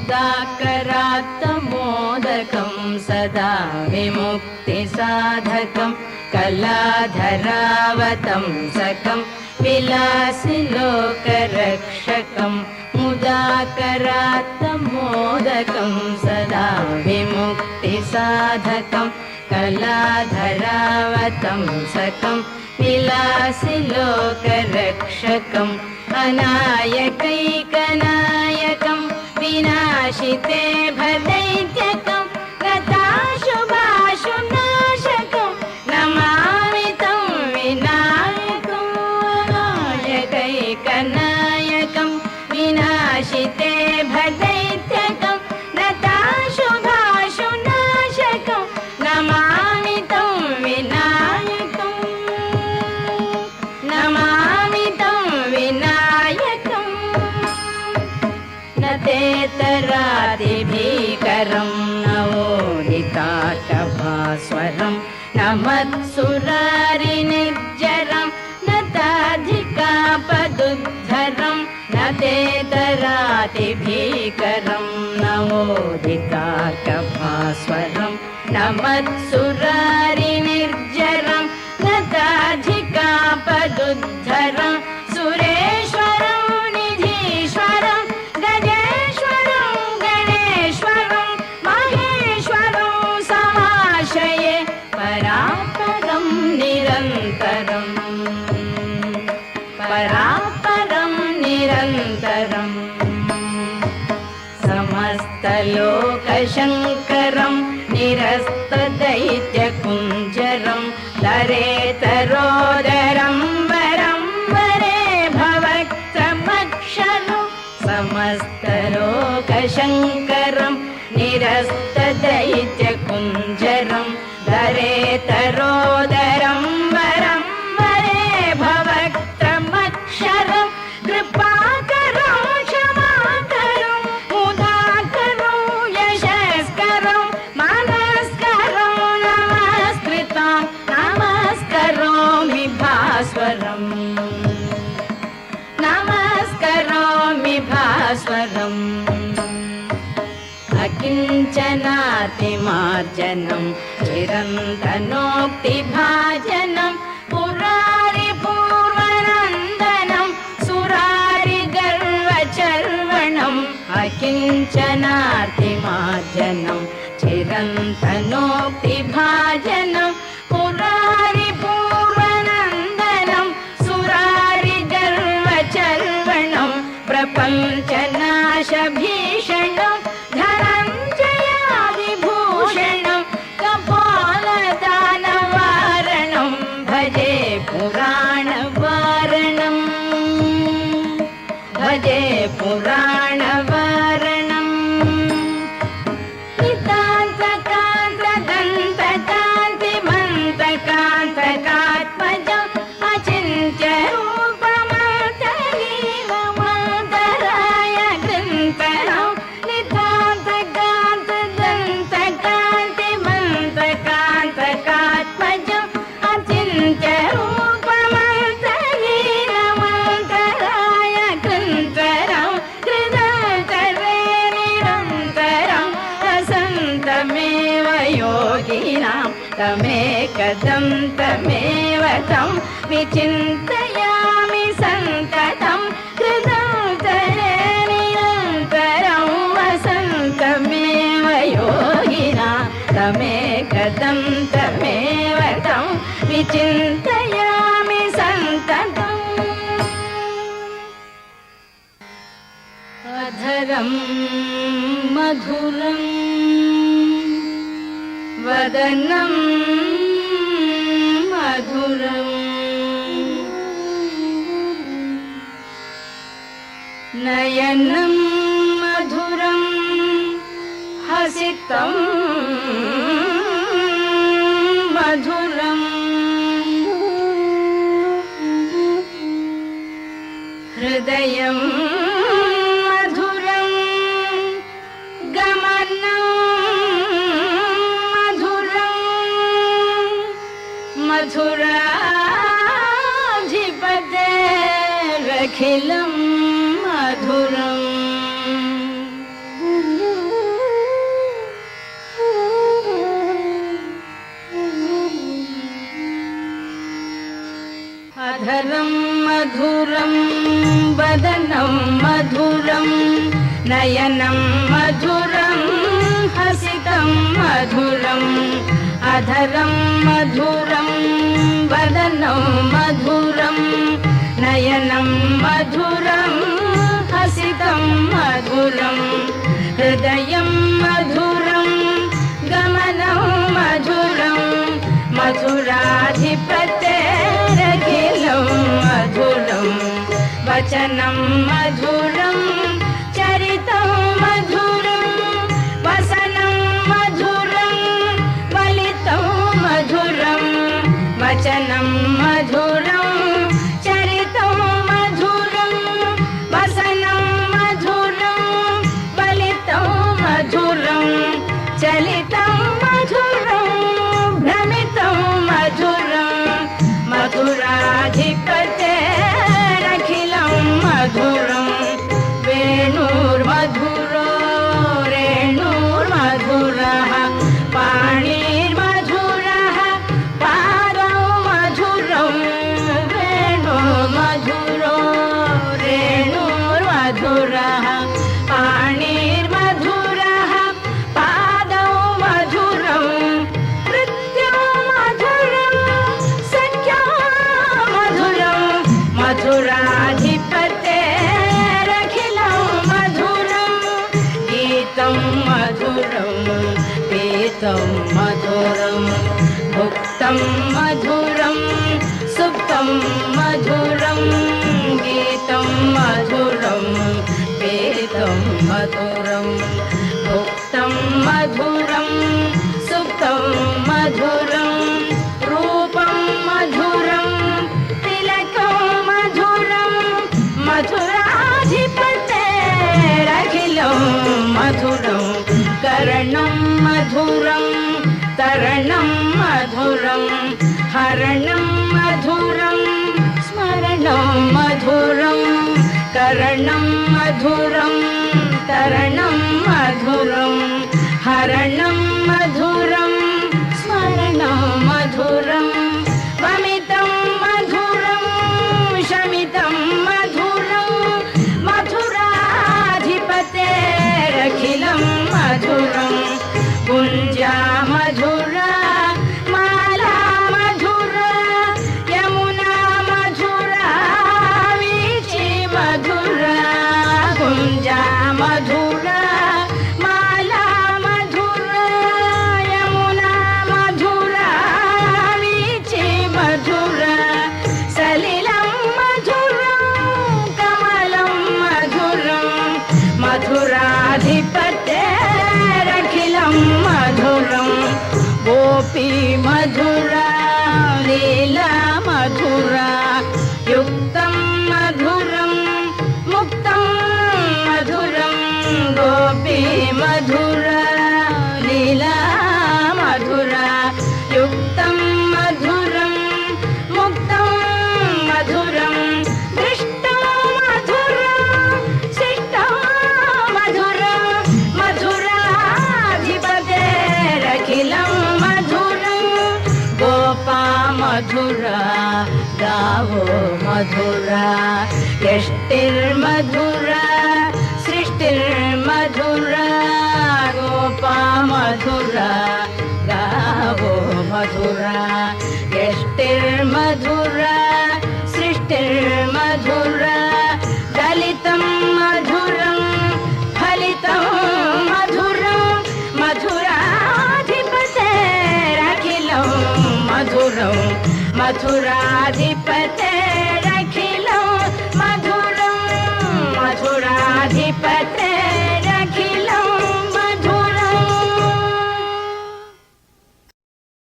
मुदाकरात्तमोदकं सदा विमुक्तिसाधकं कलाधरावतंसकं विलासिलोकरक्षकं मुदाकरात्तमोदकं सदा विमुक्तिसाधकं कलाधरावतंसकं विलासिलोकरक्षकम् अनायकैकनायकं विनाशिते भदैत्यकं गताशुभाशुनाशकं नमामि तं विनायकम् अनायकैकनायकं विनाशिते भदैत्यकं गताशुभाशुनाशकं नमामि तं विनायकम् नमामि तं विनायकम् न तेतरादिभीकरं नवोदिताटभास्वरं न मत्सुरारिनिर्जरं न ताधिकापदुद्धरं न तेतरादिभीकरं नवोदिताटभास्वरं न मत्सुरारिनिर्जरं न ताधिकापदुद्धरं सुरेश्वरं निधीश्वरं गजेश्वरं गणेश्वरं महेश्वरं समाश्रये परापरं निरन्तरं परापरं निरन्तरं समस्तलोकशङ्करं निरस्तदैत्यकुञ्जरं तरेतरोदरं वरं वरे भवक्त्रमक्षरं समस्तलोकशङ्करं निरस्तदैत्यकुञ्जरं तरेतरोदरं वरं वरे भवक्त्रमक्षरं कृपाकरं क्षमाकरं मुदाकरं यशस्करं मनस्करं नमस्कृतं नमस्करोमि भास्वरं नमस्करोमि भास्वरम् अकिञ्चनातिमार्जनं चिरन्तनोक्तिभाजनं पुरारिपूर्वनन्दनं सुरारिगर्वचर्वणम् अकिञ्चनातिमार्जनं चिरन्तनोक्तिभाजनं पुरारिपूर्वनन्दनं सुरारिगर्वचर्वणं प्रपञ्चनाशभीषणं धनञ्जयादिभूषणं कपालदानवारणं भजे पुराणवारणं भजे पुराणवारणम् नितान्तकान्तदन्तकान्तिमन्तकान्तकात्मजम् अचिन्त्यरूपमन्तलीलमन्तराय ग्रन्थनं नितान्तकान्तदन्तकान्तिमन्तकान्तकात्मजम् अचिन्त्यरूपमन्तलीलमन्तराय ग्रन्थनं कृतन्तरे निरन्तरं वसन्तमेव योगिनां तमेकदन्तमेव तं विचिन्तयामि सन्ततं कृतन्तरे निरन्तरं वसन्तमेव योगिनां तमेकदन्तमेव तं विचिन्तयामि सन्ततम् अधरं मधुरं वदनं मधुरं नयनं मधुरं हसितं मधुरं हृदयं मधुरं गमनं मधुरं मधुराधिपतेरखिलं मधुरम् अधरं मधुरं वदनं मधुरं नयनं मधुरं हसितं मधुरम् अधरं मधुरं वदनं मधुरं नयनं मधुरं हसितं मधुरं हृदयं मधुरं गमनं मधुरं मधुराधिपतेरखिलं मधुरं वचनं मधुरं चरितं मधुरं वसनं मधुरं वलितं मधुरं वचनं मधुरं चरितं मधुरं वसनं मधुरं वलितं मधुरं चलितं मधुरं भ्रमितं मधुरं मधुराधिपतेरखिलं मधुरं वेणुर्मधुरो रेणुर्मधुरः पाणिर्मधुरः पादौ मधुरं वेणुर्मधुरो रेणुर्मधुरः पाणिर्मधुरः पादौ मधुरं नृत्यं मधुरं सख्यं मधुरं मधुराधिपतेरखिलं मधुरं गीतं मधुरं पीतं मधुरं भुक्तं मधुरं सुप्तं मधुरं गीतं मधुरं पीतं मधुरं भुक्तं मधुरं सुप्तं मधुरं रूपं मधुरं तिलकं मधुरं मधुराधिपतेरखिलं मधुरं कर्णं मधुरं तरणं मधुरं हरणं मधुरं स्मरणं मधुरं कर्णं मधुरं तरणं मधुरं हरणं मधुरं स्मरणं मधुरं वमितं मधुरं शमितं मधुरं मधुराधिपतेरखिलं मधुरं गुञ्जा मधुरा माला मधुरा यमुना मधुरा वीची मधुरा गुञ्जा मधुरा माला मधुरा यमुना मधुरा वीची मधुरा सलिलं मधुरं कमलं मधुरं मधुराधिपतेरखिलं मधुरं गोपी मधुरा लीला मधुरा युक्तं मधुरं मुक्तं मधुरं गोपी मधुरा लीला मधुरा युक्तं मधुरं मुक्तं मधुरं दृष्टं मधुरं शिष्टं मधुरं मधुराधिपतेरखिलं मधुरं गोपा मधुरा गावो मधुरा यष्टिर्मधुरा सृष्टिर्मधुरा गोपा मधुरा गावो मधुरा यष्टिर्मधुरा सृष्टिर्मधुरा दलितं मधुरं फलितं मधुरं मधुराधिपतेरखिलं मधुरं मधुराधिपतेरखिलं